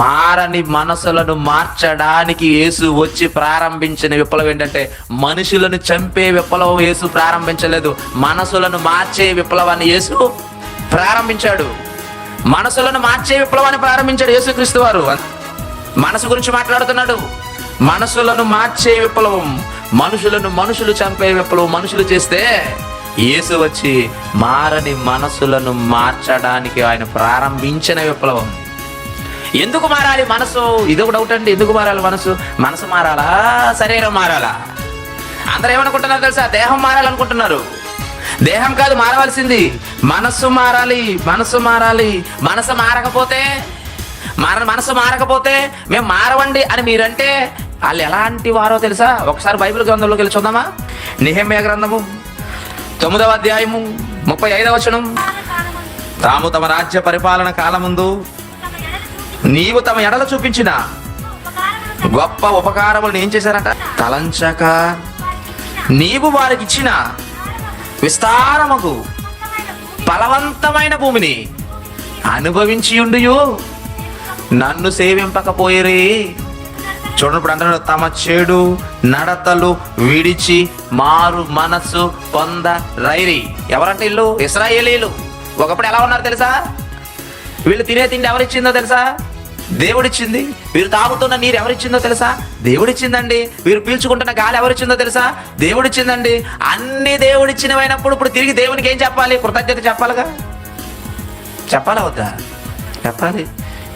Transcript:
మారని మనసులను మార్చడానికి యేసు వచ్చి ప్రారంభించిన విప్లవం ఏంటంటే, మనుషులను చంపే విప్లవం యేసు ప్రారంభించలేదు, మనసులను మార్చే విప్లవాన్ని యేసు ప్రారంభించాడు. మనసులను మార్చే విప్లవాన్ని ప్రారంభించాడు యేసుక్రీస్తు వారు. మనసు గురించి మాట్లాడుతున్నాడు. మనసులను మార్చే విప్లవం, మనుషులు చంపే విప్లవం మనుషులు చేస్తే, యేసు వచ్చి మారని మనసులను మార్చడానికి ఆయన ప్రారంభించిన విప్లవం. ఎందుకు మారాలి మనసు? ఇదొక డౌట్ అండి. ఎందుకు మారాలి మనసు? మనసు మారాలా, శరీరం మారాలా? అందరూ ఏమనుకుంటున్నారు తెలుసా? దేహం మారాలనుకుంటున్నారు. దేహం కాదు మారవలసింది, మనస్సు మారాలి. మనసు మారాలి. మనసు మారకపోతే మేము మారవండి అని మీరంటే వాళ్ళు ఎలాంటి వారో తెలుసా? ఒకసారి బైబిల్ గ్రంథంలోకి వెళ్ళి చూద్దామా? నెహెమ్యా గ్రంథము 9వ అధ్యాయము 35వ వచనం. తాము తమ రాజ్య పరిపాలన కాలముందు నీవు తమ ఎడల చూపించిన గొప్ప ఉపకారములను ఏం చేశారట? తలంచక నీవు వారికి ఇచ్చిన విస్తారముకు బలవంతమైన భూమిని అనుభవించి ఉండియు నన్ను సేవింపకపోయిరి. చూడండి, ఇప్పుడు అంటున్నాడు, తమ చెడు నడతలు విడిచి మారు మనస్సు పొందరైరి. ఎవరంటే వీళ్ళు ఇశ్రాయేలీయులు. ఒకప్పుడు ఎలా ఉన్నారు తెలుసా? వీళ్ళు తినే తిండి ఎవరిచ్చిందో తెలుసా? దేవుడిచ్చింది. వీరు తాగుతున్న నీరు ఎవరిచ్చిందో తెలుసా? దేవుడిచ్చిందండి. వీరు పీల్చుకుంటున్న గాలి ఎవరిచ్చిందో తెలుసా? దేవుడిచ్చిందండి. అన్ని దేవుడిచ్చినవైనప్పుడు ఇప్పుడు తిరిగి దేవునికి ఏం చెప్పాలి? కృతజ్ఞత చెప్పాలిగా. చెప్పాలా వద్దా? చెప్పాలి.